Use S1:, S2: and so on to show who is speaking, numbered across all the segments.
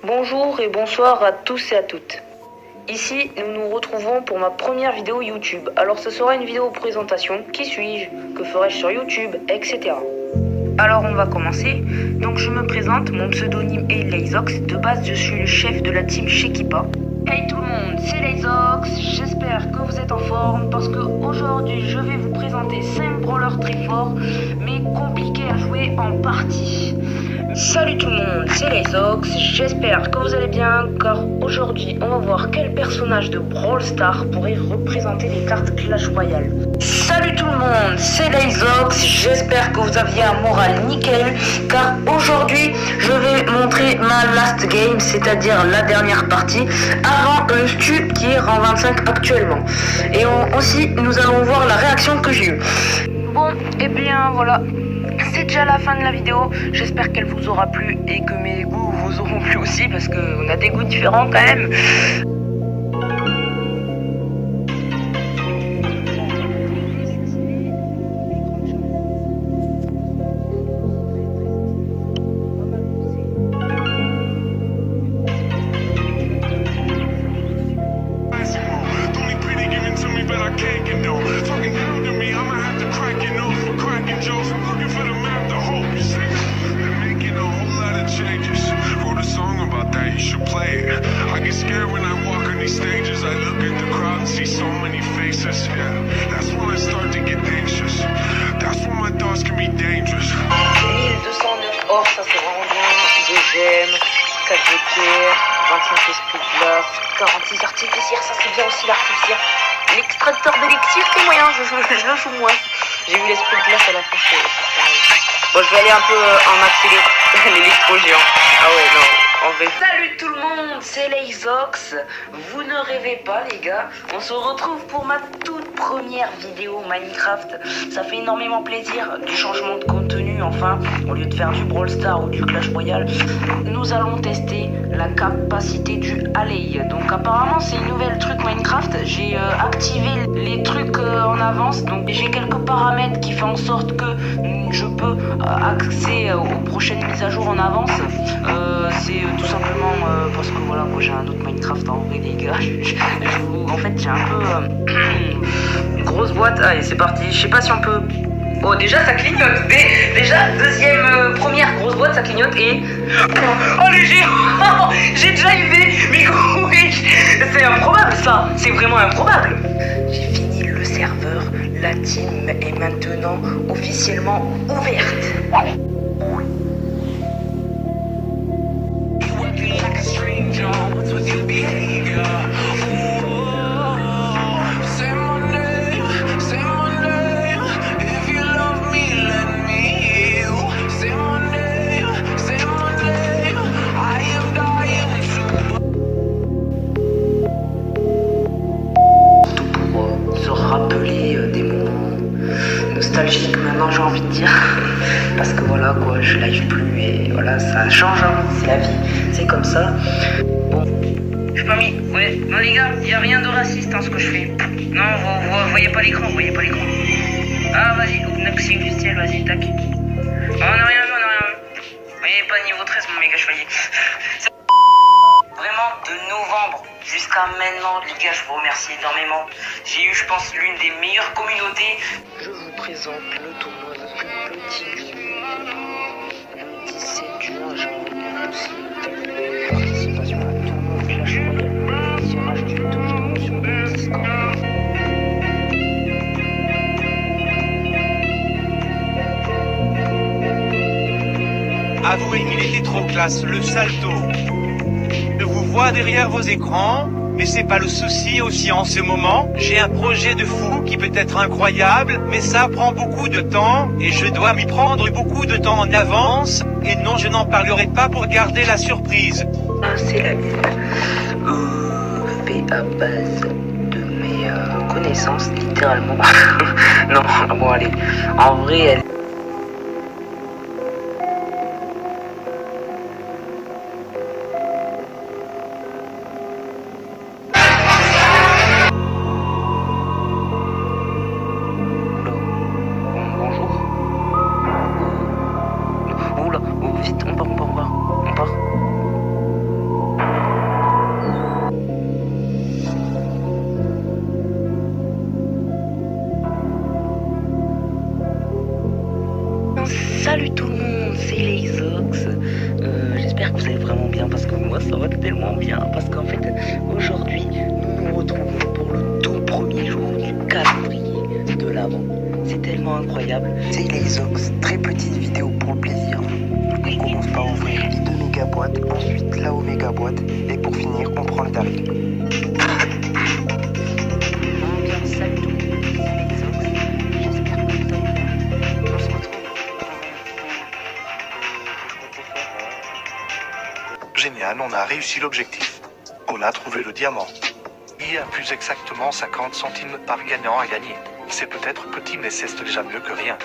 S1: Bonjour et bonsoir à tous et à toutes. Ici, nous nous retrouvons pour ma première vidéo YouTube. Alors ce sera une vidéo présentation, qui suis-je, que ferai-je sur YouTube, etc. Alors on va commencer. Donc je me présente, mon pseudonyme est Layzox. De base je suis le chef de la team Shekipa. Hey tout le monde, c'est Layzox. J'espère que vous êtes en forme parce que aujourd'hui je vais vous présenter 5 brawlers très forts mais compliqués à jouer en partie. Salut tout le monde, c'est Layzox, j'espère que vous allez bien car aujourd'hui on va voir quel personnage de Brawl Stars pourrait représenter les cartes Clash Royale. Salut tout le monde, c'est Layzox, j'espère que vous aviez un moral nickel car aujourd'hui je vais montrer ma last game, c'est-à-dire la dernière partie avant le stu qui est rang 25 actuellement. Et aussi nous allons voir la réaction que j'ai eue. Bon, et bien voilà. C'est déjà la fin de la vidéo, j'espère qu'elle vous aura plu et que mes goûts vous auront plu aussi parce qu'on a des goûts différents quand même. Or, ça c'est vraiment bien, 2 gemmes, 4 jokers, 25 esprits de glace, 46 artificières, ça c'est bien aussi l'artificière. L'extracteur d'élixir c'est moyen, je le joue moins. J'ai eu l'esprit de glace à la fin, c'est pareil. Bon, je vais aller un peu en accéléré, l'électro-géant. Ah ouais, non, en vrai. Salut tout le monde, c'est Layzox. Vous ne rêvez pas les gars, on se retrouve pour ma toute première vidéo Minecraft. Ça fait énormément plaisir, du changement de contenu enfin. Au lieu de faire du Brawl Stars ou du Clash Royale, nous allons tester la capacité du Alley. Donc apparemment c'est une nouvelle truc Minecraft. J'ai activé les trucs en avance. Donc j'ai quelques paramètres qui font en sorte que je peux accéder aux prochaines mises à jour en avance. C'est tout simplement parce que voilà, moi j'ai un autre Minecraft en vrai les gars. En fait j'ai un peu une grosse boîte. Allez c'est parti, je sais pas si on peut... Bon déjà ça clignote, déjà première grosse boîte ça clignote et... Oh le géant. J'ai déjà eu mais c'est improbable ça, c'est vraiment improbable. J'ai fini le serveur, la team est maintenant officiellement ouverte. Nostalgique maintenant j'ai envie de dire parce que voilà quoi, je live plus et voilà ça change hein. C'est la vie, c'est comme ça. Bon, je suis pas mis, ouais, non les gars, y a rien de raciste hein, ce que je fais. Non, vous voyez pas l'écran, Ah vas-y, Oxy officiel, vas-y, tac. Oh, on a rien vu, Vous voyez pas niveau 13 mon méga chevalier. Vraiment de novembre jusqu'à maintenant les gars, je vous remercie énormément. J'ai eu je pense l'une des meilleures communautés. Je vous présente le tournoi de petit le 17 juin, j'ai aussi participation à un tournoi Clash Royale, tirage du touchdown sur le Discord.
S2: Avouez, il était trop classe, le salto. Je vous vois derrière vos écrans, mais c'est pas le souci aussi en ce moment. J'ai un projet de fou qui peut être incroyable, mais ça prend beaucoup de temps, et je dois m'y prendre beaucoup de temps en avance, et non, je n'en parlerai pas pour garder la surprise.
S1: C'est la mienne. Fait à base de mes connaissances, littéralement. Non, bon allez, en vrai, elle... Vite, on part.
S3: tellement bien parce que moi ça va tellement bien parce qu'en fait aujourd'hui nous nous retrouvons pour le tout premier jour du calendrier de l'Avent. C'est tellement incroyable.
S4: C'est les Ox, très petite vidéo pour le plaisir. On commence par ouvrir les 2 méga boîtes, ensuite la méga boîte et pour finir on prend le dernier.
S5: Génial, on a réussi l'objectif. On a trouvé le diamant. Il y a plus exactement 50 centimes par gagnant à gagner. C'est peut-être petit, mais c'est déjà mieux que rien.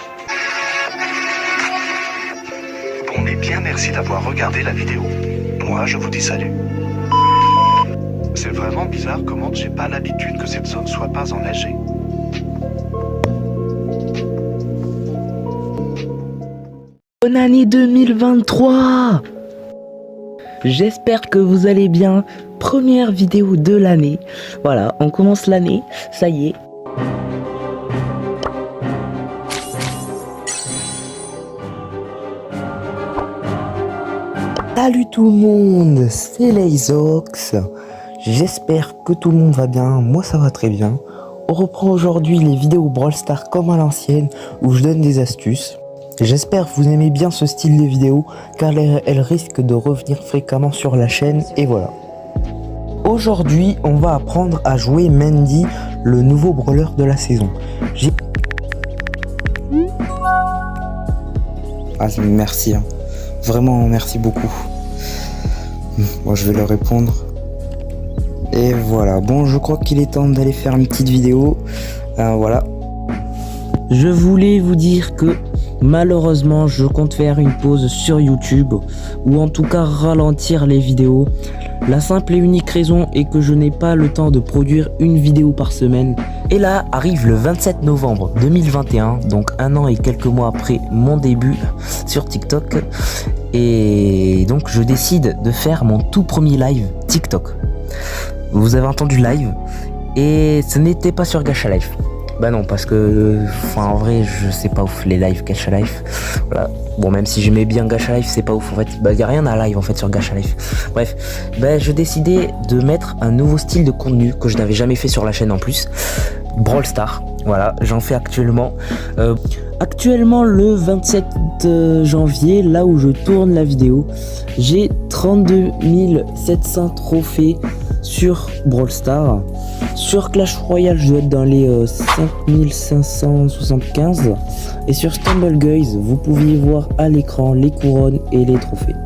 S5: Bon, mais bien merci d'avoir regardé la vidéo. Moi, je vous dis salut. C'est vraiment bizarre comment j'ai pas l'habitude que cette zone soit pas enneigée.
S3: Bonne année 2023! J'espère que vous allez bien. Première vidéo de l'année. Voilà, on commence l'année. Ça y est. Salut tout le monde, c'est Leizox. J'espère que tout le monde va bien. Moi ça va très bien. On reprend aujourd'hui les vidéos Brawl Stars comme à l'ancienne où je donne des astuces. J'espère que vous aimez bien ce style de vidéo car elle risque de revenir fréquemment sur la chaîne et voilà. Aujourd'hui, on va apprendre à jouer Mendy, le nouveau brawler de la saison. Ah merci, hein. Vraiment merci beaucoup. Moi je vais leur répondre. Et voilà, bon je crois qu'il est temps d'aller faire une petite vidéo. Voilà. Je voulais vous dire que malheureusement je compte faire une pause sur YouTube ou en tout cas ralentir les vidéos. La simple et unique raison est que je n'ai pas le temps de produire une vidéo par semaine. Et là arrive le 27 novembre 2021, donc un an et quelques mois après mon début sur TikTok. Et donc je décide de faire mon tout premier live TikTok. Vous avez entendu live et ce n'était pas sur Gacha Life. Bah non, parce que en vrai je sais pas ouf les lives Gacha Life. Voilà. Bon, même si j'aimais bien Gacha Life, c'est pas ouf en fait. Bah y a rien à live en fait sur Gacha Life. Bref, bah je décidais de mettre un nouveau style de contenu que je n'avais jamais fait sur la chaîne en plus. Brawl Stars. Voilà, j'en fais actuellement. Actuellement le 27 janvier, là où je tourne la vidéo, j'ai 32 700 trophées sur Brawl Stars. Sur Clash Royale, je dois être dans les 5575. Et sur Stumble Guys, vous pouviez voir à l'écran les couronnes et les trophées.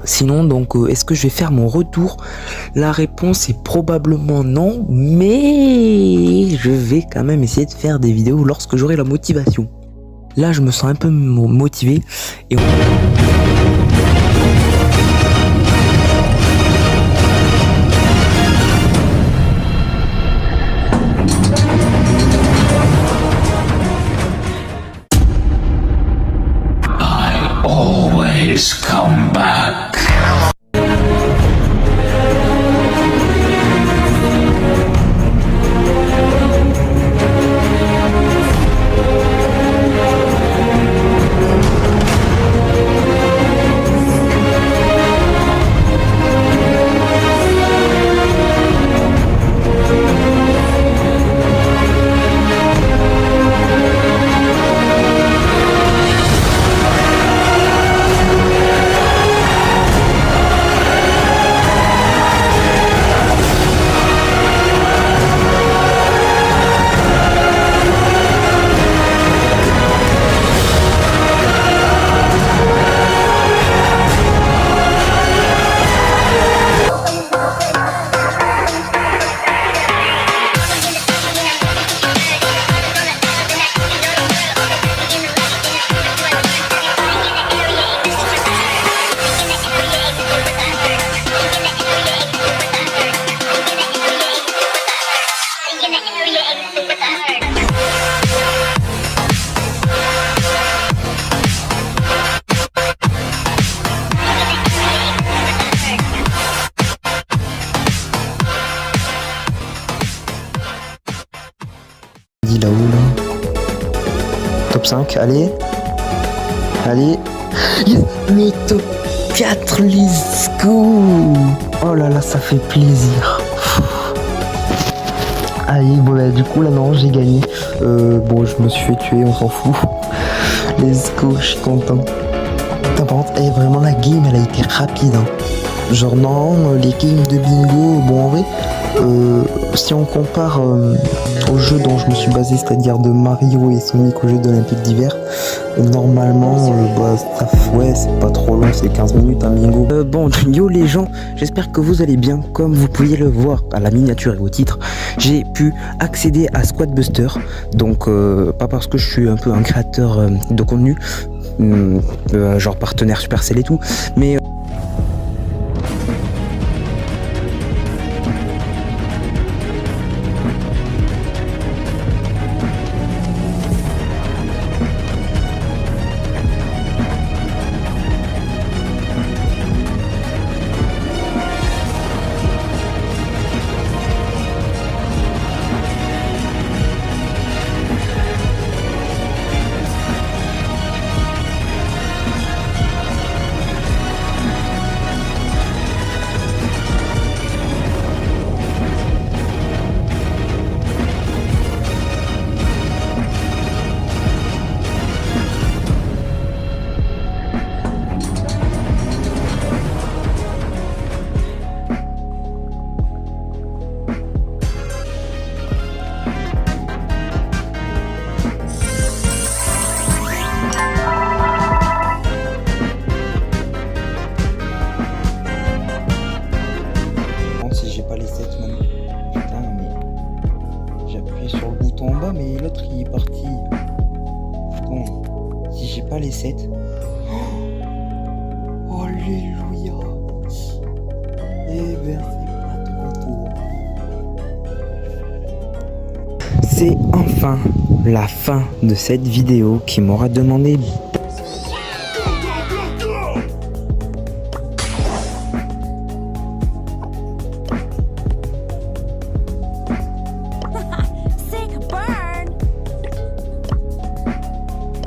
S3: Sinon, donc, est-ce que je vais faire mon retour? La réponse est probablement non, mais je vais quand même essayer de faire des vidéos lorsque j'aurai la motivation. Là, je me sens un peu motivé et
S6: always come back.
S3: top 5, allez. Allez. Yes, le top 4, let's go. Oh là là, ça fait plaisir. Allez, bon bah, du coup là non, j'ai gagné. Bon, je me suis fait tuer, on s'en fout. Let's go, je suis content. Par contre, vraiment la game elle a été rapide, hein. Genre non, les games de bingo, bon en vrai, si on compare aux jeux dont je me suis basé, c'est-à-dire de Mario et Sonic aux Jeux d'Olympique d'hiver, normalement, ouais, c'est pas trop long, c'est 15 minutes un bingo. Bon, yo les gens, j'espère que vous allez bien. Comme vous pouviez le voir à la miniature et au titre, j'ai pu accéder à Squadbuster, donc pas parce que je suis un peu un créateur de contenu, genre partenaire Supercell et tout, mais si j'ai pas les 7 maintenant. Putain, mais j'ai appuyé sur le bouton en bas, mais l'autre il est parti. Bon, si j'ai pas les 7. Oh, alléluia. Eh ben, c'est pas trop tôt. C'est enfin la fin de cette vidéo qui m'aura demandé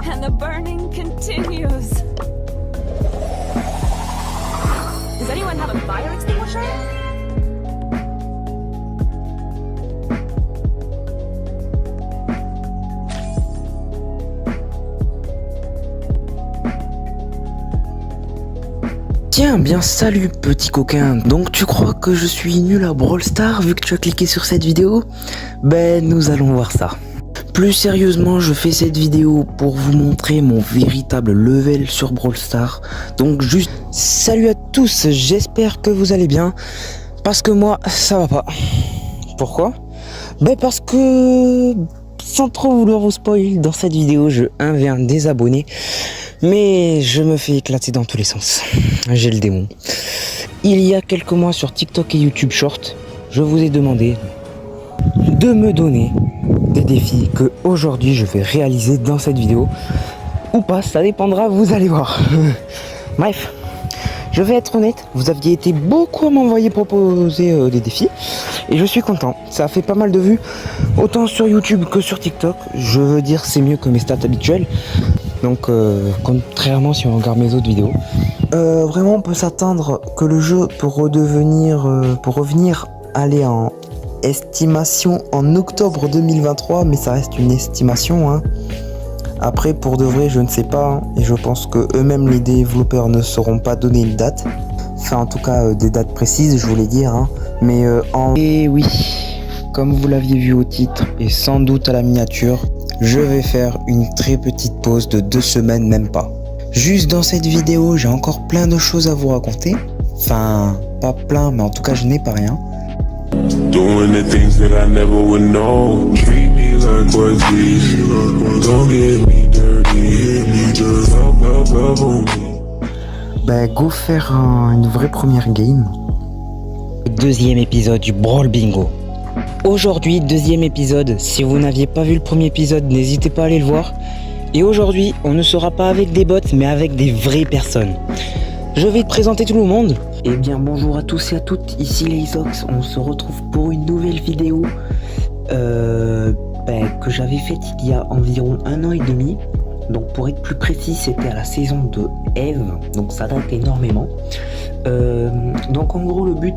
S6: and the burning continues. Does anyone have a fire extinguisher?
S3: Tiens, bien salut petit coquin. Donc tu crois que je suis nul à Brawl Stars vu que tu as cliqué sur cette vidéo? Ben nous allons voir ça. Plus sérieusement, je fais cette vidéo pour vous montrer mon véritable level sur Brawl Stars. Donc juste salut à tous, j'espère que vous allez bien. Parce que moi, ça va pas. Pourquoi? Ben parce que, sans trop vouloir vous spoil, dans cette vidéo, je 1v1 des abonnés. Mais je me fais éclater dans tous les sens. J'ai le démon. Il y a quelques mois sur TikTok et YouTube Short, je vous ai demandé de me donner des défis que aujourd'hui je vais réaliser dans cette vidéo. Ou pas, ça dépendra, vous allez voir. Bref, je vais être honnête, vous aviez été beaucoup à m'envoyer proposer des défis. Et je suis content, ça a fait pas mal de vues, autant sur YouTube que sur TikTok. Je veux dire, c'est mieux que mes stats habituelles. Donc contrairement si on regarde mes autres vidéos, vraiment on peut s'attendre que le jeu pour revenir aller en estimation en octobre 2023, mais ça reste une estimation, hein. Après pour de vrai je ne sais pas, hein, et je pense que eux-mêmes les développeurs ne sauront pas donner une date, enfin en tout cas des dates précises je voulais dire, hein. Mais Et oui, comme vous l'aviez vu au titre et sans doute à la miniature, je vais faire une très petite pause de 2 semaines, même pas. Juste dans cette vidéo, j'ai encore plein de choses à vous raconter. Enfin, pas plein, mais en tout cas, je n'ai pas rien.
S7: Doing the things that I never would know. Treat me like what's easy. Don't get me dirty. Just up on me.
S3: Bah, go faire une vraie première game. Deuxième épisode du Brawl Bingo. Aujourd'hui, deuxième épisode. Si vous n'aviez pas vu le premier épisode, n'hésitez pas à aller le voir. Et aujourd'hui, on ne sera pas avec des bots, mais avec des vraies personnes. Je vais te présenter tout le monde. Eh bien, bonjour à tous et à toutes, ici Laysox. On se retrouve pour une nouvelle vidéo que j'avais faite il y a environ 1 an et demi. Donc pour être plus précis, c'était à la saison de Eve, donc ça date énormément. Donc en gros le but,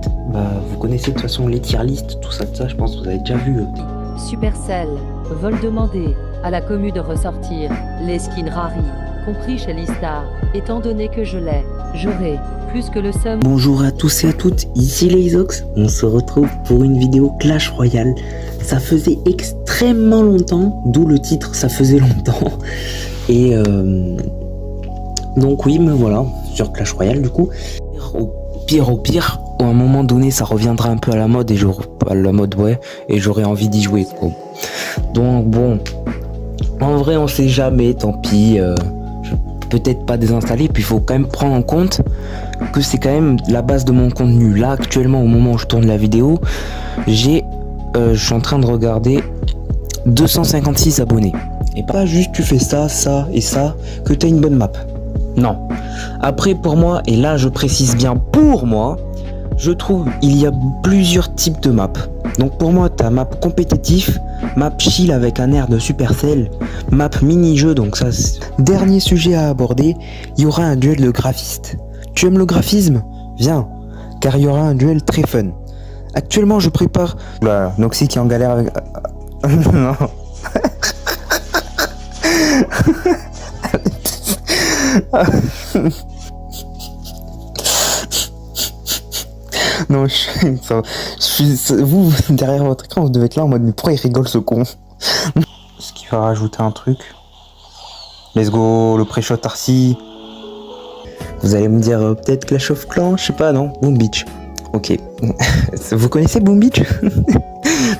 S3: vous connaissez de toute façon les tier list, tout ça, je pense que vous avez déjà vu.
S8: Supercell, vol demandé, à la commu de ressortir, les skins raris, compris chez Listar, étant donné que je l'ai, j'aurai, plus que le somme.
S3: Bonjour à tous et à toutes, ici Leizox, on se retrouve pour une vidéo Clash Royale. Ça faisait extrêmement longtemps, d'où le titre ça faisait longtemps. Et donc oui, me voilà, sur Clash Royale du coup. Au pire, à un moment donné ça reviendra un peu à la mode et j'aurai envie d'y jouer quoi. Donc bon, en vrai on sait jamais, tant pis, peut-être pas désinstaller, puis il faut quand même prendre en compte que c'est quand même la base de mon contenu. Là actuellement au moment où je tourne la vidéo, je suis en train de regarder 256 abonnés. Et pas juste tu fais ça et ça, que t'as une bonne map. Non. Après pour moi, et là je précise bien pour moi, je trouve il y a plusieurs types de maps. Donc pour moi t'as map compétitif, map chill avec un air de Supercell, map mini-jeu, donc ça c'est... Dernier sujet à aborder, il y aura un duel de graphistes. Tu aimes le graphisme? Viens, car il y aura un duel très fun. Actuellement je prépare... Oula, Noxy qui est en galère avec... non. Non, vous, derrière votre écran, vous devez être là en mode, mais pourquoi il rigole ce con? Ce qui va rajouter un truc. Let's go, le pré-shot Arcy. Vous allez me dire, peut-être Clash of Clans, je sais pas, non? Boom Beach. Ok. Vous connaissez Boom Beach?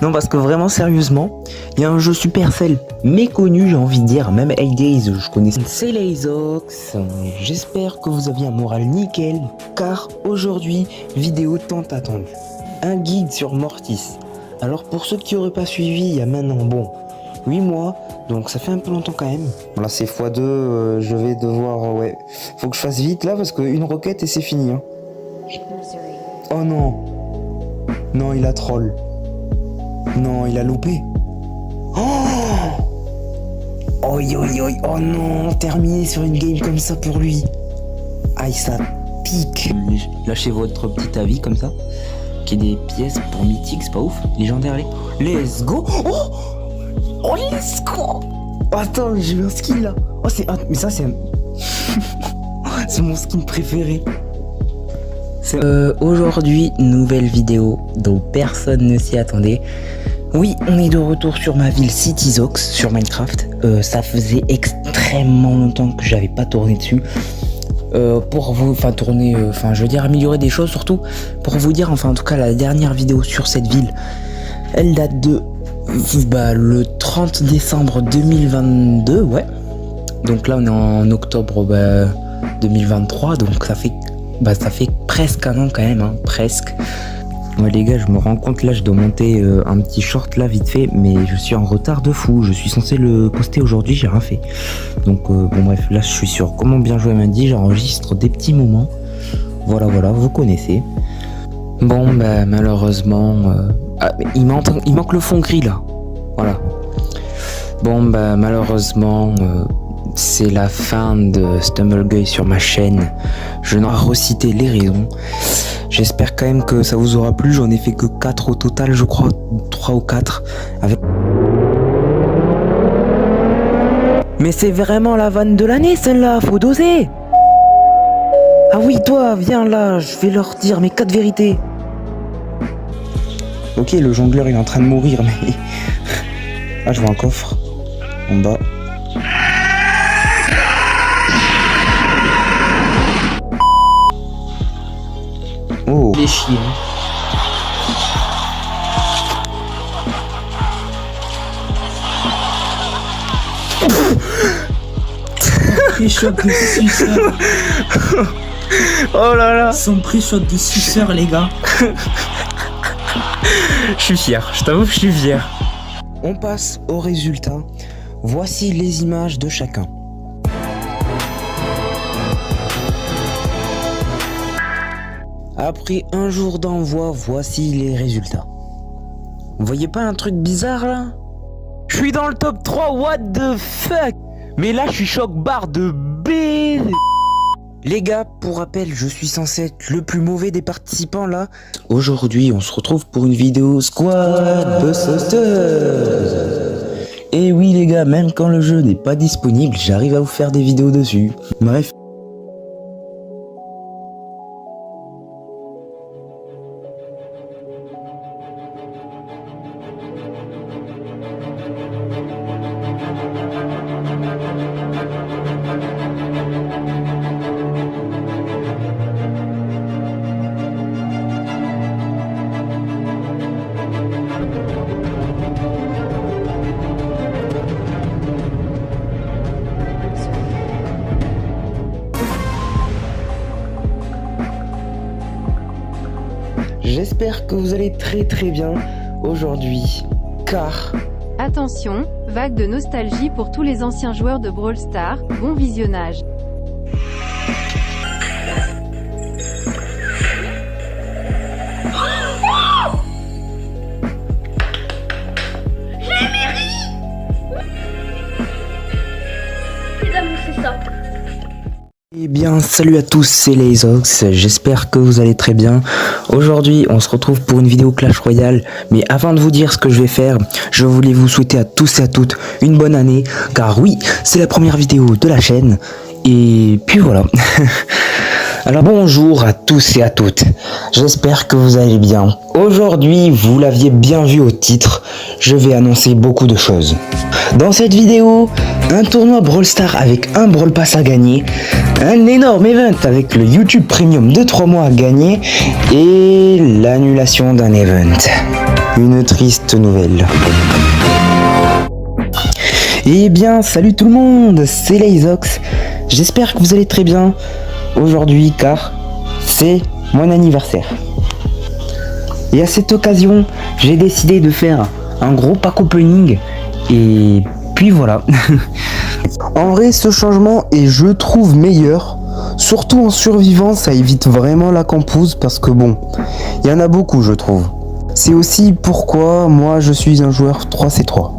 S3: Non, parce que vraiment, sérieusement, il y a un jeu Supercell méconnu, j'ai envie de dire, même 8 Days, je connais. C'est Leizox, j'espère que vous aviez un moral nickel, car aujourd'hui, vidéo tant attendue. Un guide sur Mortis. Alors pour ceux qui n'auraient pas suivi, il y a maintenant, 8 mois, donc ça fait un peu longtemps quand même. Là c'est x2, je vais devoir, faut que je fasse vite là, parce qu'une roquette et c'est fini. Hein. Oh non. Non, il a troll. Non, il a loupé. Oh, oi, oh non, terminé sur une game comme ça pour lui. Aïe, ça pique. Lâchez votre petit avis comme ça. Qui est des pièces pour mythique, c'est pas ouf. Légendaire, allez. Let's go. Oh, let's go. Attends, j'ai eu un skin là. Oh, mais ça, c'est... c'est mon skin préféré. Aujourd'hui, nouvelle vidéo dont personne ne s'y attendait. Oui, on est de retour sur ma ville Cityzox sur Minecraft. Ça faisait extrêmement longtemps que j'avais pas tourné dessus. Pour vous, je veux dire améliorer des choses surtout. Pour vous dire, en tout cas, la dernière vidéo sur cette ville, elle date de le 30 décembre 2022, ouais. Donc là, on est en octobre 2023, donc ça fait presque un an quand même, hein, presque. Ouais les gars, je me rends compte là, je dois monter un petit short là vite fait, mais je suis en retard de fou. Je suis censé le poster aujourd'hui, j'ai rien fait. Donc bref, là je suis sur Comment bien jouer Mandy, j'enregistre des petits moments. Voilà, vous connaissez. Bon malheureusement, il manque le fond gris là. Voilà. Bon malheureusement, c'est la fin de Stumbleguy sur ma chaîne. Je n'ai pas recité les raisons. J'espère quand même que ça vous aura plu. J'en ai fait que 4 au total, je crois. 3 ou 4. Mais c'est vraiment la vanne de l'année celle-là, faut doser. Ah oui, toi, viens là, je vais leur dire mes 4 vérités. Ok, le jongleur il est en train de mourir, mais... Ah, je vois un coffre. En bas. Oh. Les chiens.
S9: Pré-shot de suceur.
S3: Oh là là.
S9: Son pré-shot de suceur, les gars.
S3: Je suis fier, je t'avoue que je suis fier. On passe au résultat. Voici les images de chacun. Après un jour d'envoi, voici les résultats. Vous voyez pas un truc bizarre là? Je suis dans le top 3, what the fuck? Mais là, je suis choc barre de B. Les gars, pour rappel, je suis censé être le plus mauvais des participants là. Aujourd'hui, on se retrouve pour une vidéo Squad Busters. Et oui les gars, même quand le jeu n'est pas disponible, j'arrive à vous faire des vidéos dessus. Bref. J'espère que vous allez très bien aujourd'hui, car...
S10: Attention, vague de nostalgie pour tous les anciens joueurs de Brawl Stars, bon visionnage.
S3: Eh bien, salut à tous, c'est Lazox, j'espère que vous allez très bien. Aujourd'hui, on se retrouve pour une vidéo Clash Royale, mais avant de vous dire ce que je vais faire, je voulais vous souhaiter à tous et à toutes une bonne année, car oui, c'est la première vidéo de la chaîne, et puis voilà. Alors bonjour à tous et à toutes, j'espère que vous allez bien. Aujourd'hui, vous l'aviez bien vu au titre, je vais annoncer beaucoup de choses. Dans cette vidéo, un tournoi Brawl Stars avec un Brawl Pass à gagner, un énorme event avec le YouTube Premium de 3 mois à gagner et l'annulation d'un event. Une triste nouvelle. Eh bien, salut tout le monde, c'est Lazox, j'espère que vous allez très bien aujourd'hui car c'est mon anniversaire. Et à cette occasion, j'ai décidé de faire un gros pack opening et puis voilà. En vrai, ce changement est, je trouve, meilleur. Surtout en survivant, ça évite vraiment la campouse parce que bon, il y en a beaucoup, je trouve. C'est aussi pourquoi moi je suis un joueur 3C3.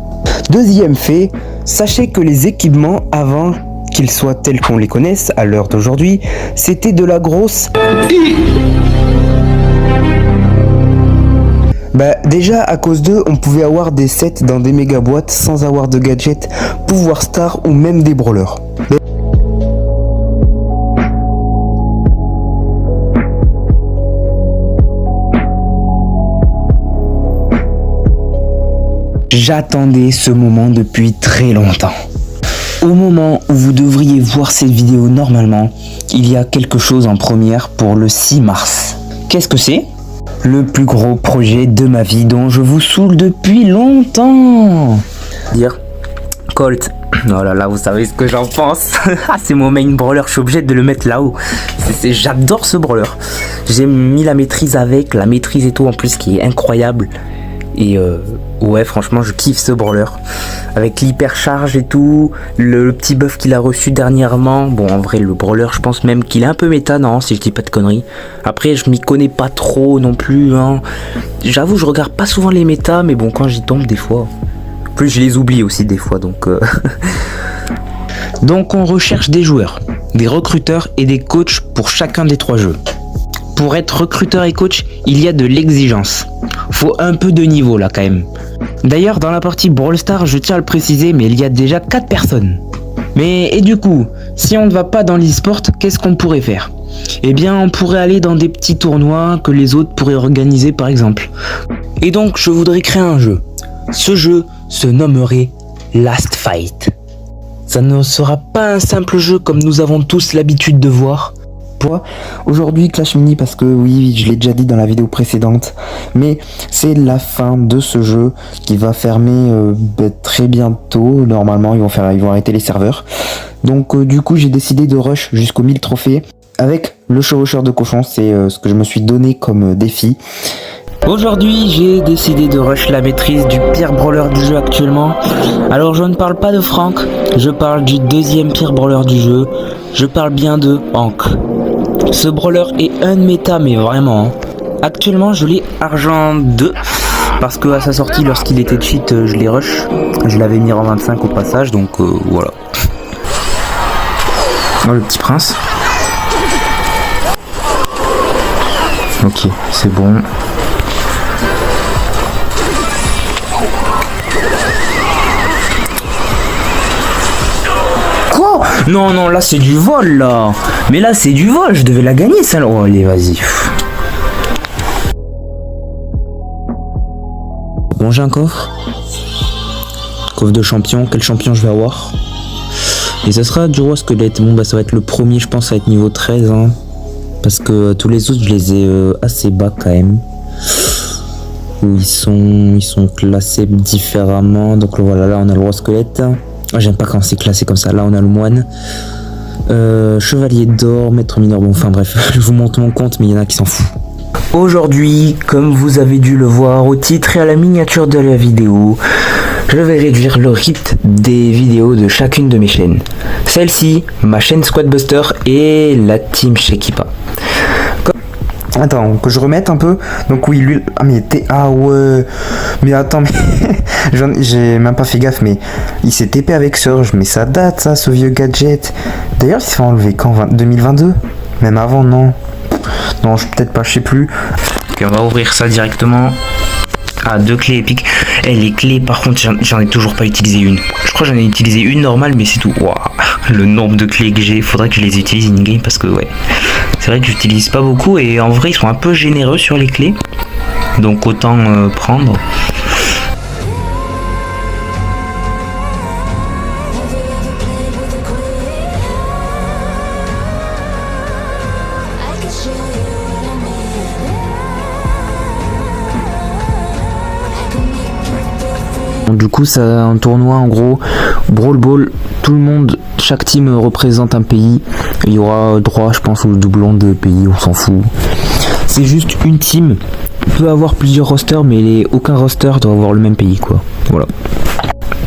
S3: Deuxième fait, sachez que les équipements avant qu'ils soient tels qu'on les connaisse à l'heure d'aujourd'hui, c'était de la grosse... Bah déjà à cause d'eux, on pouvait avoir des sets dans des méga boîtes sans avoir de gadgets, pouvoir star ou même des brawlers. J'attendais ce moment depuis très longtemps. Au moment où vous devriez voir cette vidéo normalement, il y a quelque chose en première pour le 6 mars. Qu'est-ce que c'est ? Le plus gros projet de ma vie dont je vous saoule depuis longtemps. Dire Colt. Oh là là, vous savez ce que j'en pense. C'est mon main brawler, je suis obligé de le mettre là-haut. J'adore ce brawler. J'ai mis la maîtrise avec, la maîtrise et tout en plus qui est incroyable. Et ouais, franchement, je kiffe ce brawler. Avec l'hypercharge et tout, le petit buff qu'il a reçu dernièrement. Bon, en vrai, le brawler, je pense même qu'il est un peu méta, non, si je dis pas de conneries. Après, je m'y connais pas trop non plus, hein. J'avoue, je regarde pas souvent les méta, mais bon, quand j'y tombe, des fois. En plus, je les oublie aussi des fois, donc... Donc, on recherche des joueurs, des recruteurs et des coachs pour chacun des 3 jeux. Pour être recruteur et coach, il y a de l'exigence. Faut un peu de niveau là quand même. D'ailleurs dans la partie Brawl Stars, je tiens à le préciser, mais il y a déjà 4 personnes. Mais et du coup, si on ne va pas dans l'e-sport, qu'est-ce qu'on pourrait faire ? Eh bien on pourrait aller dans des petits tournois que les autres pourraient organiser par exemple. Et donc je voudrais créer un jeu. Ce jeu se nommerait Last Fight. Ça ne sera pas un simple jeu comme nous avons tous l'habitude de voir. Aujourd'hui Clash Mini parce que oui, je l'ai déjà dit dans la vidéo précédente, mais c'est la fin de ce jeu qui va fermer très bientôt. Normalement ils vont arrêter les serveurs, donc du coup j'ai décidé de rush jusqu'aux 1000 trophées avec le chevaucheur de cochon. C'est ce que je me suis donné comme défi. Aujourd'hui, j'ai décidé de rush la maîtrise du pire brawler du jeu actuellement. Alors je ne parle pas de Frank, je parle du deuxième pire brawler du jeu. Je parle bien de Hank. Ce brawler est un méta, mais vraiment. Actuellement, je l'ai argent 2. Parce que à sa sortie, lorsqu'il était cheat, je l'ai rush. Je l'avais mis en 25 au passage, donc voilà. Oh, le petit prince. Ok, c'est bon. Quoi? Non, non, là c'est du vol là. Mais là c'est du vol, je devais la gagner ça. Oh, allez, vas-y. Bon, j'ai un coffre. Coffre de champion. Quel champion je vais avoir? Et ça sera du roi squelette. Bon, bah ça va être le premier, je pense, à être niveau 13. Hein. Parce que tous les autres, je les ai assez bas quand même. Où ils sont classés différemment. Donc voilà, là on a le roi squelette. Ah, j'aime pas quand c'est classé comme ça. Là on a le moine. Chevalier d'or, maître mineur. Bon, enfin bref, je vous montre mon compte, mais il y en a qui s'en foutent. Aujourd'hui, comme vous avez dû le voir au titre et à la miniature de la vidéo, je vais réduire le rythme des vidéos de chacune de mes chaînes. Celle-ci, ma chaîne Squadbuster et la team Shekipa. Attends, que je remette un peu. Donc oui, lui... Ah mais t'es... Ah ouais... Mais attends, mais... J'ai même pas fait gaffe, mais... Il s'est TP avec Surge, mais ça date ça, ce vieux gadget. D'ailleurs, il s'est fait enlever quand 2022? Même avant, non. Non, peut-être pas, je sais plus. Ok, on va ouvrir ça directement. Ah, 2 clés épiques. Et les clés, par contre, j'en ai toujours pas utilisé une. Je crois que j'en ai utilisé une normale, mais c'est tout. Waouh, le nombre de clés que j'ai, faudrait que je les utilise in-game parce que, ouais, c'est vrai que j'utilise pas beaucoup et en vrai, ils sont un peu généreux sur les clés. Donc, autant prendre. Du coup, c'est un tournoi en gros, Brawl Ball, tout le monde, chaque team représente un pays. Il y aura droit, je pense, au doublon de pays, on s'en fout. C'est juste une team peut avoir plusieurs rosters, mais aucun roster doit avoir le même pays, quoi. Voilà.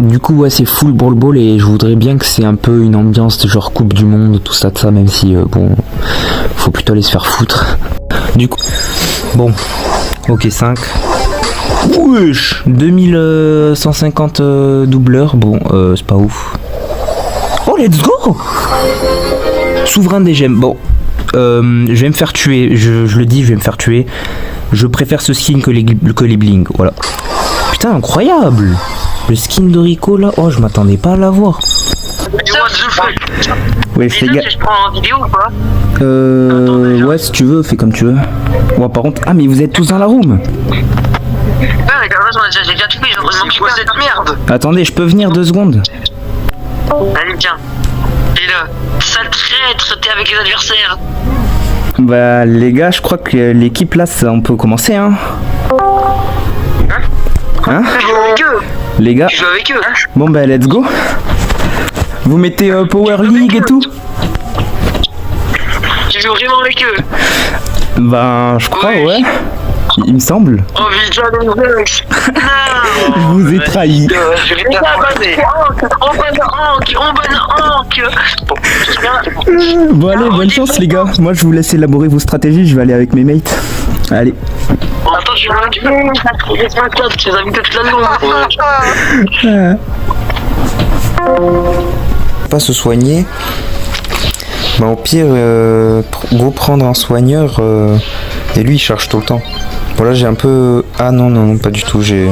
S3: Du coup, ouais, c'est full Brawl Ball et je voudrais bien que c'est un peu une ambiance genre Coupe du Monde, tout ça, même si, bon, faut plutôt aller se faire foutre. Du coup, bon, ok, 5. Wesh, 2150 doubleurs, bon, c'est pas ouf. Oh, let's go! Souverain des gemmes, bon, je vais me faire tuer, je le dis, je vais me faire tuer. Je préfère ce skin que les bling, voilà. Putain, incroyable! Le skin de Rico là, oh, je m'attendais pas à l'avoir. Ouais, c'est gars.
S1: Je prends en vidéo ou pas?
S3: Ouais, si tu veux, fais comme tu veux. Ouais, par contre, ah, mais vous êtes tous dans la room.
S1: Ouais, regarde, j'ai déjà tout fait, j'ai m'occuper de cette merde.
S3: Attendez, je peux venir 2 secondes?
S1: Allez, tiens. Et là, sale traître, t'es avec les adversaires.
S3: Bah, les gars, je crois que l'équipe là, on peut commencer, hein. Hein?
S1: Je joue avec eux.
S3: Les gars.
S1: Je joue avec eux.
S3: Bon, bah, let's go. Vous mettez Power League et tout?
S1: Tu joues vraiment avec eux?
S3: Ben, je crois, ouais. Il me semble.
S1: Oh putain, les bugs.
S3: Je vous ai trahi.
S1: Je vais t'abandonner. On
S3: Bon, allez, bonne chance, les gars. Moi, je vous laisse élaborer vos stratégies. Je vais aller avec mes mates. Allez.
S1: Attends, je suis là. Tu les as mis toute la longue.
S3: Pas se soigner. Bah, au pire, go prendre un soigneur. Et lui, il charge tout le temps. Bon, là, j'ai un peu... Ah non, non, non, pas du tout. J'ai...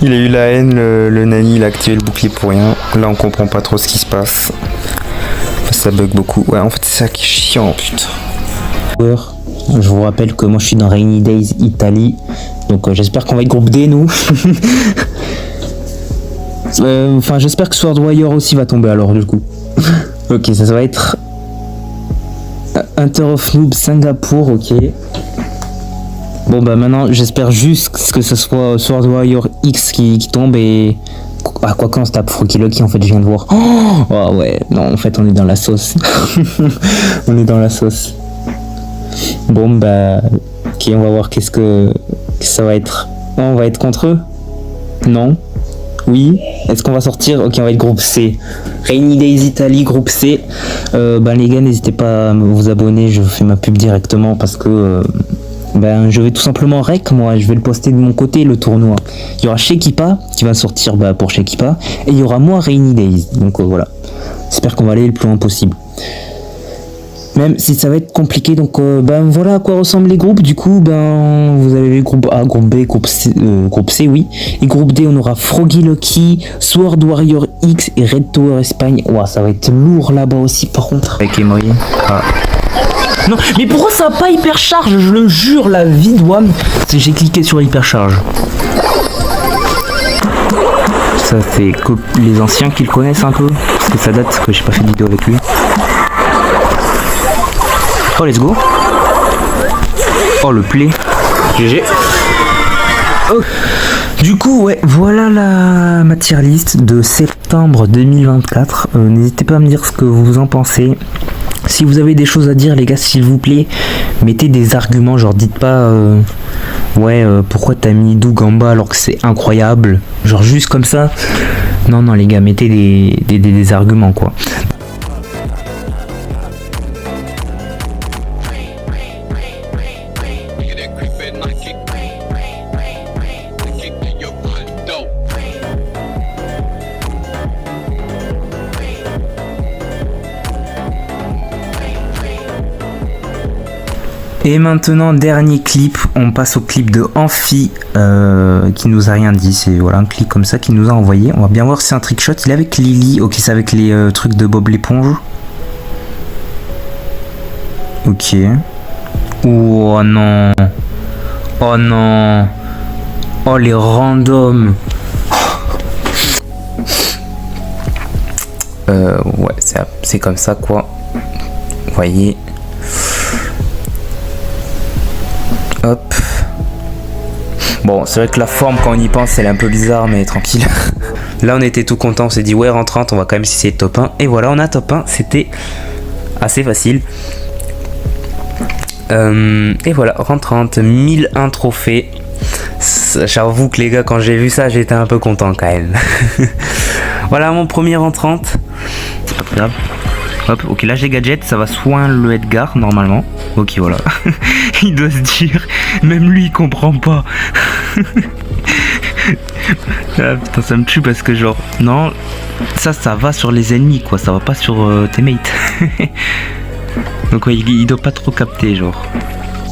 S3: Il a eu la haine, le nani, il a activé le bouclier pour rien. Là, on comprend pas trop ce qui se passe. Ça bug beaucoup. Ouais, en fait, c'est ça qui est chiant, putain. Je vous rappelle que moi, je suis dans Rainy Days Italie. Donc, j'espère qu'on va être groupe D, nous. Enfin, j'espère que Sword Warrior aussi va tomber, alors, du coup. Ok, ça va être... Hunter of Noob Singapour, ok. Bon bah maintenant j'espère juste que ce soit Sword Warrior X qui tombe et... Ah quoi qu'on se tape Fruity Lucky en fait je viens de voir. Oh ouais, non en fait on est dans la sauce. On est dans la sauce. Bon bah... Ok, on va voir qu'est-ce que ça va être. Oh, on va être contre eux? Non? Oui? Est-ce qu'on va sortir? Ok, on va être groupe C. Rainy Days Italie, groupe C. Ben les gars, n'hésitez pas à vous abonner. Je fais ma pub directement parce que ben je vais tout simplement rec. Moi, je vais le poster de mon côté le tournoi. Il y aura Shekipa qui va sortir pour Shekipa et il y aura moi Rainy Days. Donc voilà. J'espère qu'on va aller le plus loin possible. Même si ça va être compliqué, donc ben voilà à quoi ressemblent les groupes. Du coup, ben vous avez le groupe A, groupe B, groupe C, oui. Et groupe D, on aura Froggy Lucky, Sword Warrior X et Red Tower Espagne. Ouah, ça va être lourd là-bas aussi par contre. Avec Emory. Ah. Non, mais pourquoi ça n'a pas hypercharge? Je le jure, la vie de WAM, j'ai cliqué sur hypercharge. Ça c'est que les anciens qui le connaissent un peu, parce que ça date que j'ai pas fait de vidéo avec lui. Oh, let's go. Oh, le play. GG. Oh. Du coup, ouais, voilà ma tier list de septembre 2024. N'hésitez pas à me dire ce que vous en pensez. Si vous avez des choses à dire, les gars, s'il vous plaît, mettez des arguments. Genre, dites pas, pourquoi t'as mis Doug en bas alors que c'est incroyable. Genre, juste comme ça. Non, les gars, mettez des arguments, quoi. Et maintenant, dernier clip, on passe au clip de Amphi qui nous a rien dit, c'est voilà un clip comme ça qu'il nous a envoyé. On va bien voir si c'est un trickshot. Il est avec Lily, ok, c'est avec les trucs de Bob l'éponge. Ok. Oh non. Oh non. Oh les randoms. Ouais, c'est comme ça quoi. Vous voyez. Hop. Bon, c'est vrai que la forme, quand on y pense, elle est un peu bizarre, mais tranquille. Là, on était tout content. On s'est dit, ouais, rentrante, on va quand même essayer de top 1. Et voilà, on a top 1. C'était assez facile. Et voilà, rentrante, 1001 trophées. J'avoue que les gars, quand j'ai vu ça, j'étais un peu content quand même. Voilà mon premier rentrante. C'est pas grave. Hop, ok, là j'ai gadget, ça va soigner le Edgar normalement. Ok, voilà. Il doit se dire, même lui il comprend pas. Ah putain, ça me tue parce que genre, non, ça va sur les ennemis quoi, ça va pas sur tes mates. Donc ouais, il doit pas trop capter genre.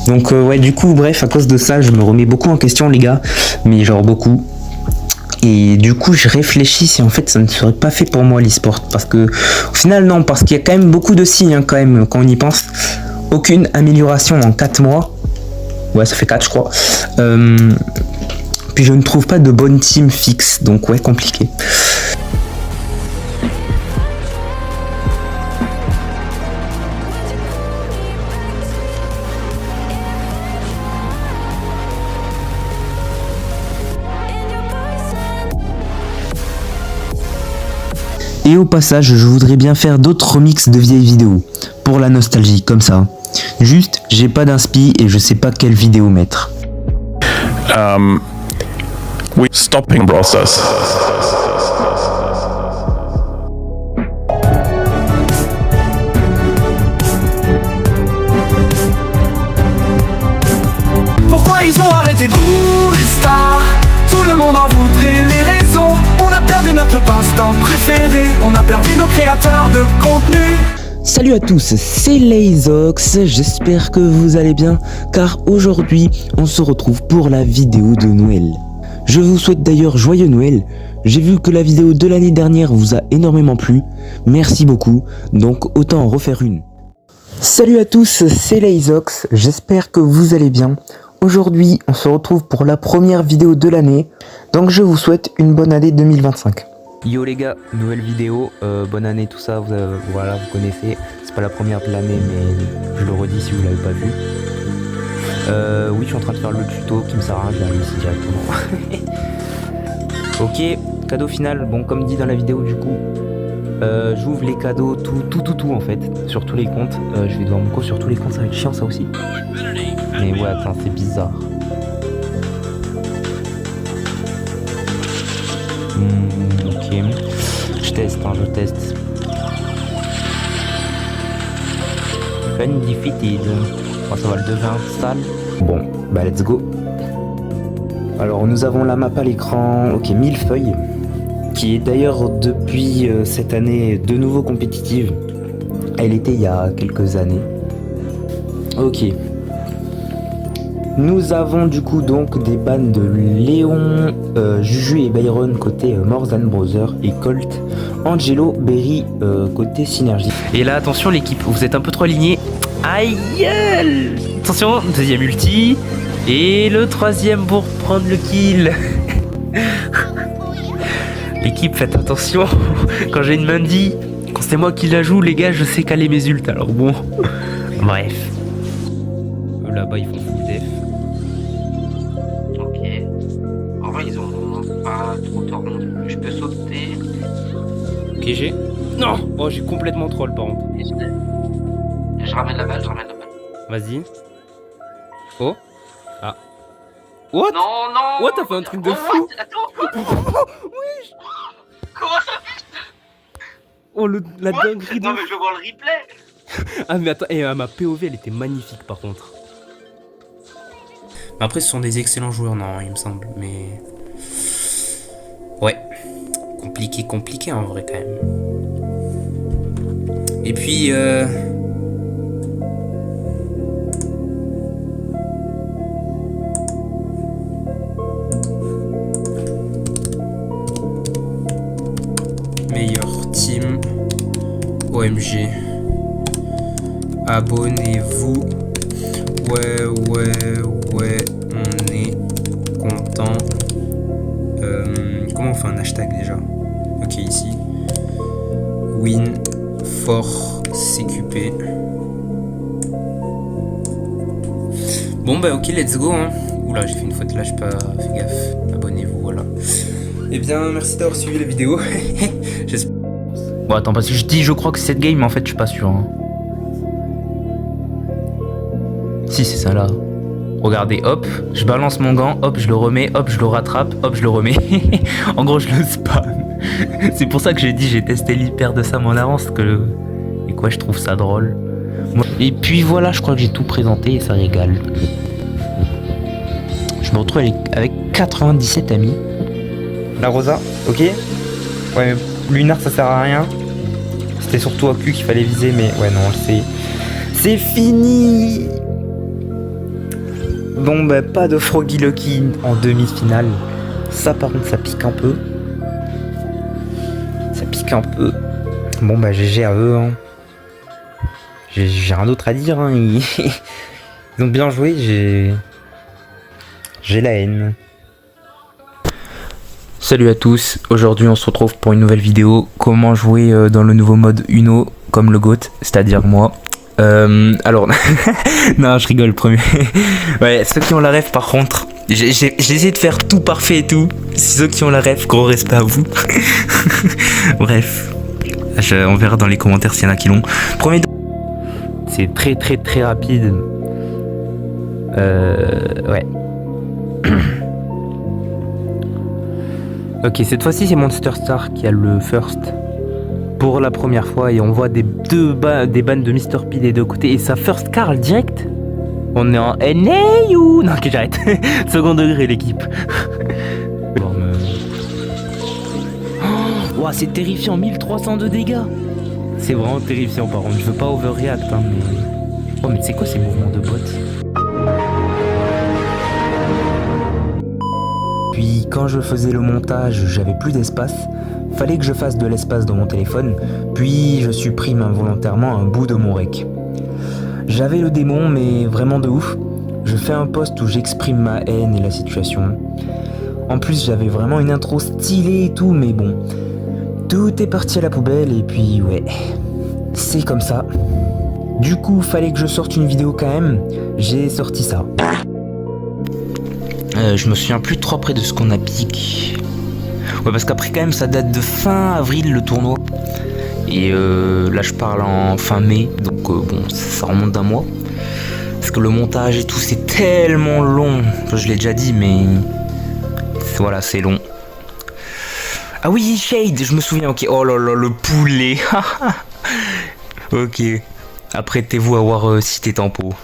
S3: Donc ouais, du coup, bref, à cause de ça, je me remets beaucoup en question les gars, mais genre beaucoup. Et du coup, je réfléchis si en fait ça ne serait pas fait pour moi l'e-sport. Parce que, au final, non, parce qu'il y a quand même beaucoup de signes, hein, quand même, quand on y pense. Aucune amélioration en 4 mois. Ouais, ça fait 4, je crois. Puis je ne trouve pas de bonne team fixe. Donc, ouais, compliqué. Et au passage, je voudrais bien faire d'autres remixes de vieilles vidéos, pour la nostalgie, comme ça. Juste, j'ai pas d'inspi et je sais pas quelle vidéo mettre.
S7: We stopping process.
S11: Pourquoi ils ont arrêté de Star? Tout le monde en voudrait les raisons. On a perdu notre passe-temps préféré. On a perdu nos créateurs de contenu.
S3: Salut à tous, c'est Layzox, j'espère que vous allez bien, car aujourd'hui, on se retrouve pour la vidéo de Noël. Je vous souhaite d'ailleurs joyeux Noël. J'ai vu que la vidéo de l'année dernière vous a énormément plu. Merci beaucoup, donc autant en refaire une. Salut à tous, c'est Layzox, j'espère que vous allez bien. Aujourd'hui, on se retrouve pour la première vidéo de l'année, donc je vous souhaite une bonne année 2025. Yo les gars, nouvelle vidéo, bonne année tout ça, voilà, vous connaissez, c'est pas la première de l'année mais je le redis si vous l'avez pas vu. Oui, je suis en train de faire le tuto qui me sert à rien, je vais aller ici directement. Ok, cadeau final, bon comme dit dans la vidéo du coup, j'ouvre les cadeaux, tout en fait, sur tous les comptes, je vais devoir me coller sur tous les comptes, ça va être chiant ça aussi. Mais ouais, attends, c'est bizarre. Ok, je teste, je teste. Undefeated. Oh, ça va, le devient install. Bon, bah let's go. Alors nous avons la map à l'écran. Ok, 1000 feuilles. qui est d'ailleurs depuis cette année de nouveau compétitive. Elle était il y a quelques années. Ok. Nous avons du coup donc des bans de Léon, Juju et Byron côté Morzan Brother et Colt, Angelo, Berry côté Synergie.
S12: Et là attention l'équipe, vous êtes un peu trop alignés. Aïe! Attention, deuxième ulti. Et le troisième pour prendre le kill. L'équipe, faites attention. Quand j'ai une Mandy, quand c'est moi qui la joue, les gars, je sais caler mes ults. Alors bon. Bref. Là-bas, ils font full def.
S13: Ok. En vrai, ils ont pas trop tort non plus. Je peux sauter.
S12: Ok, j'ai. Non! Oh, j'ai complètement troll par contre.
S13: Je ramène la balle,
S12: Vas-y. Oh. Ah. What?
S13: Non, non!
S12: What? T'as fait un truc de fou!
S13: Attends!
S12: Oui!
S13: Comment ça?
S12: Oh, la dinguerie de...
S13: Non, mais je veux voir le replay!
S12: Ah, mais attends, et ma POV, elle était magnifique par contre. Après, ce sont des excellents joueurs, non, il me semble, mais... Ouais. Compliqué en vrai, quand même. Et puis, meilleur team OMG. Abonnez-vous. Ouais, on est content. Comment on fait un hashtag déjà? Ok, ici. Win for CQP. Bon bah ok, let's go hein. Oula, j'ai fait une faute là, j'ai pas fait gaffe. Abonnez-vous, voilà. Eh bien, merci d'avoir suivi la vidéo. Bon attends, parce que je dis je crois que c'est cette game, mais en fait je suis pas sûr hein. Si c'est ça là. Regardez, hop, je balance mon gant, hop, je le remets, hop, je le rattrape, hop, je le remets. En gros, je le spam. C'est pour ça que j'ai dit j'ai testé l'hyper de Sam en avance que... Et quoi, je trouve ça drôle. Et puis voilà, je crois que j'ai tout présenté et ça régale. Je me retrouve avec 97 amis.
S3: La Rosa, ok. Ouais, mais Lunar ça sert à rien. C'était surtout à Q qu'il fallait viser, mais ouais, non, c'est fini. Bon, bah, pas de Froggy Lucky en demi-finale. Ça, par contre, ça pique un peu. Ça pique un peu. Bon, bah, GG à eux. Hein. J'ai rien d'autre à dire. Hein. Ils ont bien joué. J'ai la haine.
S12: Salut à tous. Aujourd'hui, on se retrouve pour une nouvelle vidéo. Comment jouer dans le nouveau mode Uno comme le GOAT, c'est-à-dire moi. Alors, non, je rigole, premier. Ouais, ceux qui ont la ref, par contre, j'ai essayé de faire tout parfait et tout. Ceux qui ont la ref, gros respect à vous. Bref, on verra dans les commentaires s'il y en a qui l'ont. Premier, c'est très rapide. Ouais. Ok, cette fois-ci, c'est Monster Star qui a le first. Pour la première fois, et on voit des bans de Mr. P des deux côtés, et ça first Carl direct. On est en NA ou... Non, ok, j'arrête. Second degré, l'équipe. Oh, wow, c'est terrifiant, 1300 de dégâts. C'est vraiment terrifiant, par contre. Je veux pas overreact, hein, mais... Oh, mais c'est quoi ces mouvements de bot?
S3: Puis, quand je faisais le montage, j'avais plus d'espace. Fallait que je fasse de l'espace dans mon téléphone, puis je supprime involontairement un bout de mon rec. J'avais le démon, mais vraiment de ouf. Je fais un post où j'exprime ma haine et la situation. En plus, j'avais vraiment une intro stylée et tout, mais bon. Tout est parti à la poubelle, et puis ouais, c'est comme ça. Du coup, fallait que je sorte une vidéo quand même. J'ai sorti ça.
S12: Je me souviens plus trop près de ce qu'on a piqué. Ouais, parce qu'après quand même ça date de fin avril le tournoi. Et là je parle en fin mai, donc bon ça remonte d'un mois. Parce que le montage et tout c'est tellement long. Enfin, je l'ai déjà dit mais voilà c'est long. Ah oui Shade, je me souviens, ok. Oh là là le poulet. Ok. Apprêtez-vous à voir si t'es tempo.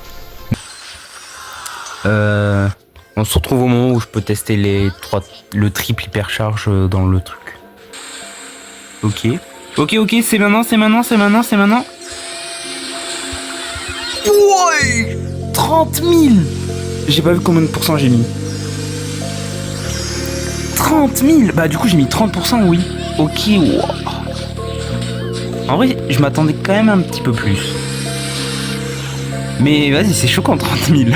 S12: On se retrouve au moment où je peux tester le triple hypercharge dans le truc. Ok. Ok, c'est maintenant. Ouais, 30 000. J'ai pas vu combien de pourcents j'ai mis. 30 000. Bah du coup j'ai mis 30%, oui. Ok, wow. En vrai, je m'attendais quand même un petit peu plus. Mais vas-y, c'est choquant, 30 000.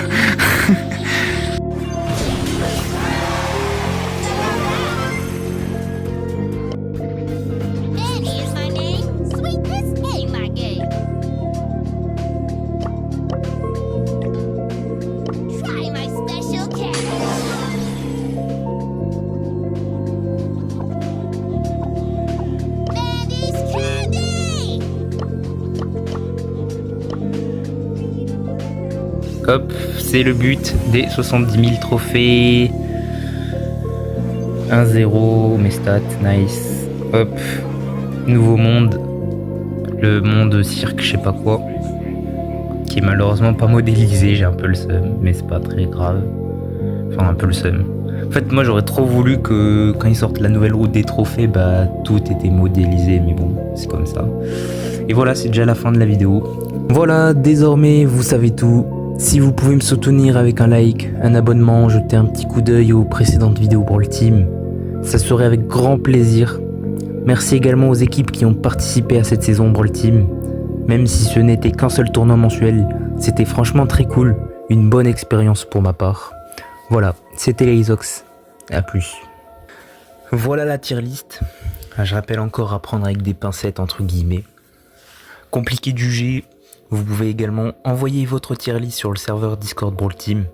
S12: Hop, c'est le but des 70 000 trophées. 1-0, mes stats, nice. Hop, nouveau monde. Le monde cirque, je sais pas quoi. Qui est malheureusement pas modélisé, j'ai un peu le seum, mais c'est pas très grave. Enfin, un peu le seum. En fait, moi j'aurais trop voulu que quand ils sortent la nouvelle route des trophées, bah tout était modélisé, mais bon, c'est comme ça. Et voilà, c'est déjà la fin de la vidéo. Voilà, désormais vous savez tout. Si vous pouvez me soutenir avec un like, un abonnement, jeter un petit coup d'œil aux précédentes vidéos Brawl Team, ça serait avec grand plaisir. Merci également aux équipes qui ont participé à cette saison Brawl Team. Même si ce n'était qu'un seul tournoi mensuel, c'était franchement très cool, une bonne expérience pour ma part. Voilà, c'était Leizox, à plus. Voilà la tier list. Je rappelle encore à prendre avec des pincettes entre guillemets. Compliqué de juger. Vous pouvez également envoyer votre tier list sur le serveur Discord Brawl Team.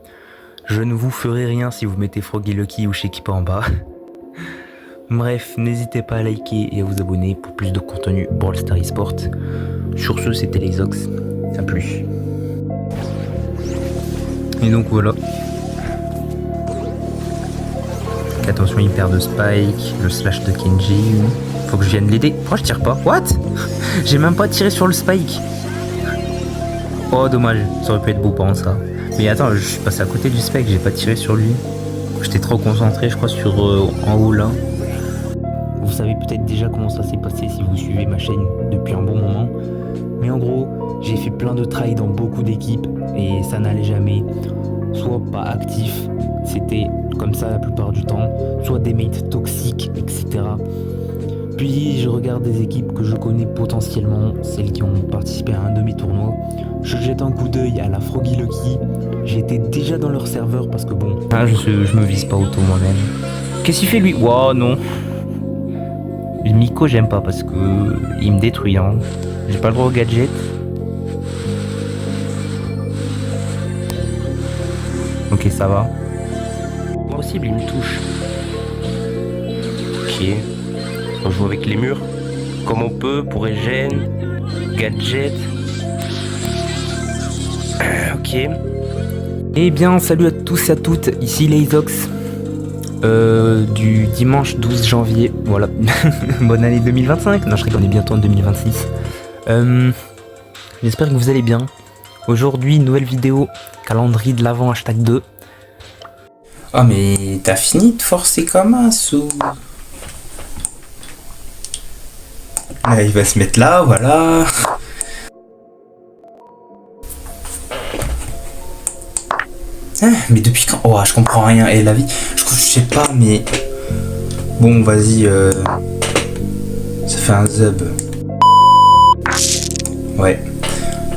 S12: Je ne vous ferai rien si vous mettez Froggy Lucky ou Shekipa en bas. Bref, n'hésitez pas à liker et à vous abonner pour plus de contenu Brawl Stars eSport. Sur ce, c'était Leizox. A plus. Et donc voilà. Attention, il perd de Spike, le slash de Kenji. Faut que je vienne l'aider. Pourquoi je tire pas? What? J'ai même pas tiré sur le Spike. Oh dommage, ça aurait pu être beau par contre ça. Mais attends, je suis passé à côté du Spike, j'ai pas tiré sur lui. J'étais trop concentré je crois sur en haut là. Vous savez peut-être déjà comment ça s'est passé si vous suivez ma chaîne depuis un bon moment. Mais en gros, j'ai fait plein de try dans beaucoup d'équipes et ça n'allait jamais. Soit pas actif, c'était comme ça la plupart du temps. Soit des mates toxiques, etc. Puis je regarde des équipes que je connais potentiellement, celles qui ont participé à un de mes tournois. Je jette un coup d'œil à la Froggy Lucky. J'étais déjà dans leur serveur parce que bon... Ah, je me vise pas auto moi-même. Qu'est-ce qu'il fait lui? Wow, non. Le Miko j'aime pas parce que il me détruit. Hein. J'ai pas le droit au gadget. Ok, ça va. Possible, il me touche.
S14: Ok. On joue avec les murs, comme on peut, pour régène, gadget. Ok.
S12: Eh bien, salut à tous et à toutes, ici Leizox. Du dimanche 12 janvier, voilà. Bonne année 2025. Non, je rigole, on est bientôt en 2026. J'espère que vous allez bien. Aujourd'hui, nouvelle vidéo, calendrier de l'avant #2.
S3: Oh mais t'as fini de forcer comme un sou. Là, il va se mettre là, voilà. Ah, mais depuis quand? Oh, je comprends rien. Et la vie, je sais pas, mais... Bon, vas-y, ça fait un zub. Ouais.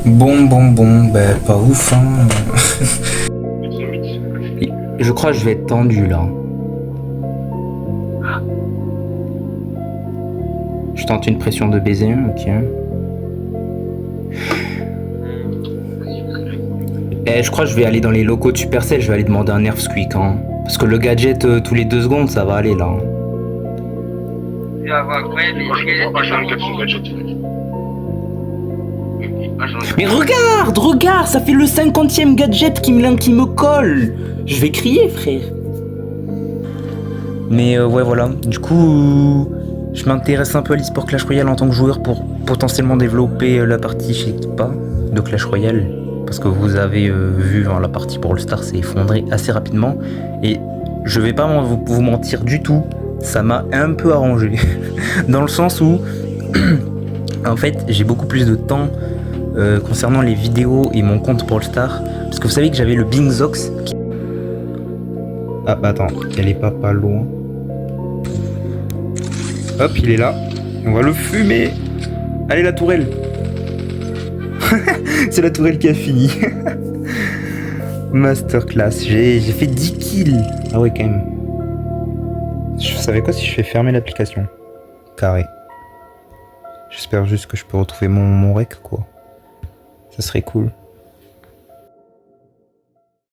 S3: Bon, bah, pas ouf, hein. Je crois que je vais être tendu, là. Je tente une pression de baiser, ok. Eh, je crois que je vais aller dans les locaux de Supercell, je vais aller demander un nerf squeak, hein. Parce que le gadget tous les 2 secondes, ça va aller là. Mais regarde, ça fait le 50e gadget qui me colle. Je vais crier, frère. Mais ouais, voilà. Du coup, je m'intéresse un peu à l'e-sport Clash Royale en tant que joueur pour potentiellement développer la partie chez Equipa de Clash Royale. Parce que vous avez vu, la partie Brawl Stars s'est effondrée assez rapidement. Et je vais pas vous mentir du tout.
S12: ça m'a un peu arrangé. Dans le sens où, en fait, j'ai beaucoup plus de temps concernant les vidéos et mon compte Brawl Stars. Parce que vous savez que j'avais le Bingzox qui... Ah bah attends, elle est pas loin. Hop, il est là. On va le fumer. Allez, la tourelle. C'est la tourelle qui a fini. Masterclass. J'ai fait 10 kills. Ah ouais, quand même. Je savais quoi si je fais fermer l'application. Carré. J'espère juste que je peux retrouver mon rec, quoi. Ça serait cool.